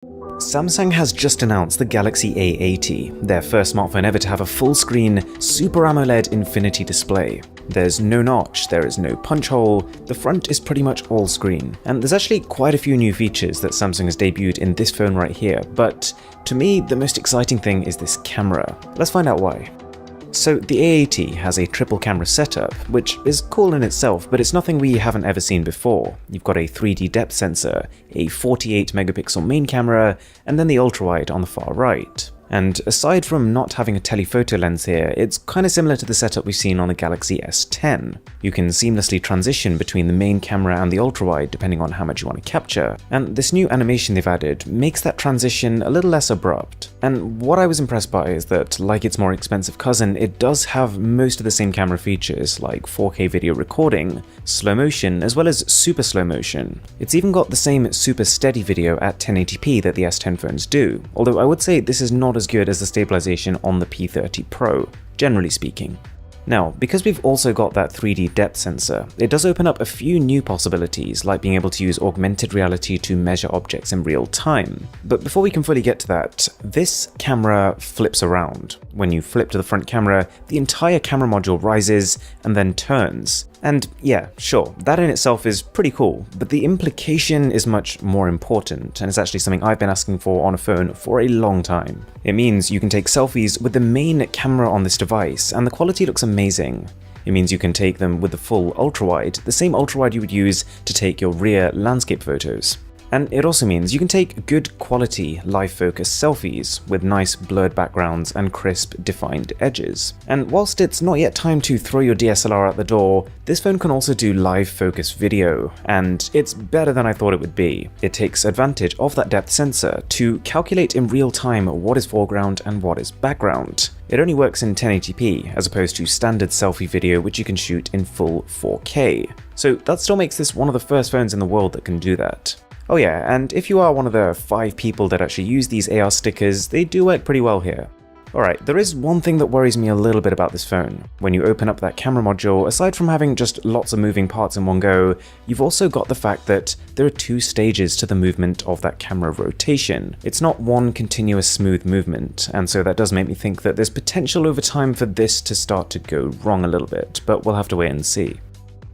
Samsung has just announced the Galaxy A80, their first smartphone ever to have a full-screen Super AMOLED Infinity display. There's no notch, there is no punch hole, the front is pretty much all screen, and there's actually quite a few new features that Samsung has debuted in this phone right here, but to me the most exciting thing is this camera. Let's find out why. So the A80 has a triple camera setup, which is cool in itself, but it's nothing we haven't ever seen before. You've got a 3D depth sensor, a 48 megapixel main camera, and then the ultrawide on the far right. And aside from not having a telephoto lens here, it's kind of similar to the setup we've seen on the Galaxy S10. You can seamlessly transition between the main camera and the ultrawide depending on how much you want to capture, and this new animation they've added makes that transition a little less abrupt. And what I was impressed by is that, like its more expensive cousin, it does have most of the same camera features like 4K video recording, slow motion, as well as super slow motion. It's even got the same super steady video at 1080p that the S10 phones do, although I would say this is not as good as the stabilization on the P30 Pro, generally speaking. Now, because we've also got that 3D depth sensor, it does open up a few new possibilities, like being able to use augmented reality to measure objects in real time. But before we can fully get to that, this camera flips around. When you flip to the front camera, the entire camera module rises and then turns. And yeah, sure, that in itself is pretty cool, but the implication is much more important, and it's actually something I've been asking for on a phone for a long time. It means you can take selfies with the main camera on this device, and the quality looks amazing. It means you can take them with the full ultrawide, the same ultrawide you would use to take your rear landscape photos. And it also means you can take good quality live focus selfies with nice blurred backgrounds and crisp defined edges. And whilst it's not yet time to throw your DSLR out the door, this phone can also do live focus video, and it's better than I thought it would be. It takes advantage of that depth sensor to calculate in real time what is foreground and what is background. It only works in 1080p as opposed to standard selfie video which you can shoot in full 4K. So that still makes this one of the first phones in the world that can do that. Oh yeah, and if you are one of the 5 people that actually use these AR stickers, they do work pretty well here. Alright, there is one thing that worries me a little bit about this phone. When you open up that camera module, aside from having just lots of moving parts in one go, you've also got the fact that there are 2 stages to the movement of that camera rotation. It's not one continuous smooth movement, and so that does make me think that there's potential over time for this to start to go wrong a little bit, but we'll have to wait and see.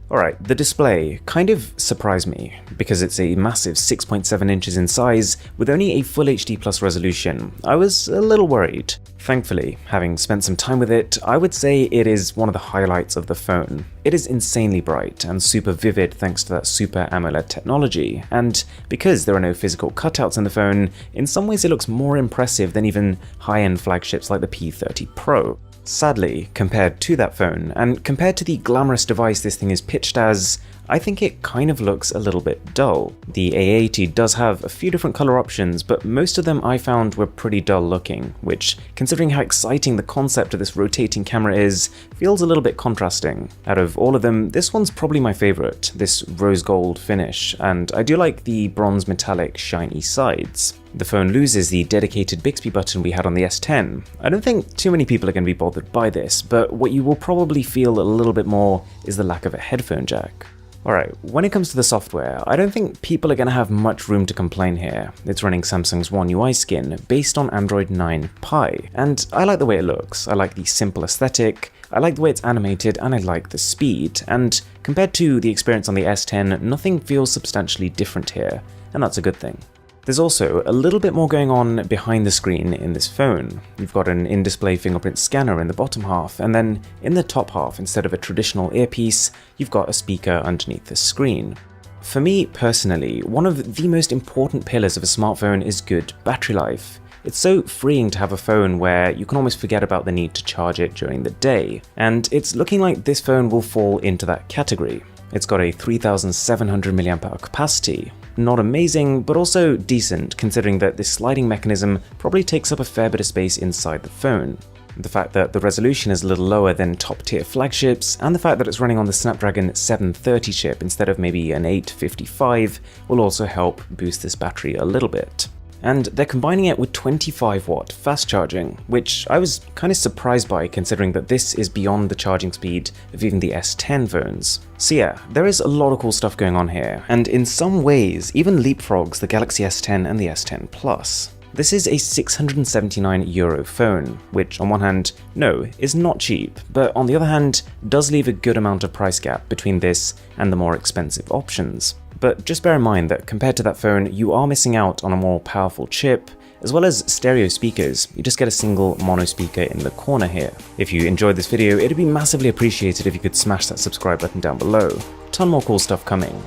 Alright, the display kind of surprised me, because it's a massive 6.7 inches in size with only a Full HD Plus resolution. I was a little worried. Thankfully, having spent some time with it, I would say it is one of the highlights of the phone. It is insanely bright and super vivid thanks to that Super AMOLED technology, and because there are no physical cutouts in the phone, in some ways it looks more impressive than even high-end flagships like the P30 Pro. Sadly, compared to that phone, and compared to the glamorous device this thing is pitched as, I think it kind of looks a little bit dull. The A80 does have a few different color options, but most of them I found were pretty dull looking, which, considering how exciting the concept of this rotating camera is, feels a little bit contrasting. Out of all of them, this one's probably my favorite, this rose gold finish, and I do like the bronze metallic shiny sides. The phone loses the dedicated Bixby button we had on the S10. I don't think too many people are going to be bothered by this, but what you will probably feel a little bit more is the lack of a headphone jack. Alright, when it comes to the software, I don't think people are going to have much room to complain here. It's running Samsung's One UI skin based on Android 9 Pie, and I like the way it looks. I like the simple aesthetic, I like the way it's animated, and I like the speed, and compared to the experience on the S10, nothing feels substantially different here, and that's a good thing. There's also a little bit more going on behind the screen in this phone. You've got an in-display fingerprint scanner in the bottom half, and then in the top half, instead of a traditional earpiece, you've got a speaker underneath the screen. For me personally, one of the most important pillars of a smartphone is good battery life. It's so freeing to have a phone where you can almost forget about the need to charge it during the day, and it's looking like this phone will fall into that category. It's got a 3700 mAh capacity. Not amazing, but also decent, considering that this sliding mechanism probably takes up a fair bit of space inside the phone. The fact that the resolution is a little lower than top-tier flagships, and the fact that it's running on the Snapdragon 730 chip instead of maybe an 855 will also help boost this battery a little bit. and they're combining it with 25-watt fast charging, which I was kind of surprised by considering that this is beyond the charging speed of even the S10 phones. So yeah, there is a lot of cool stuff going on here, and in some ways even leapfrogs the Galaxy S10 and the S10 Plus. This is a €679 phone, which on one hand, no, is not cheap, but on the other hand, does leave a good amount of price gap between this and the more expensive options. But just bear in mind that compared to that phone, you are missing out on a more powerful chip, as well as stereo speakers. You just get a single mono speaker in the corner here. If you enjoyed this video, it'd be massively appreciated if you could smash that subscribe button down below. Ton more cool stuff coming.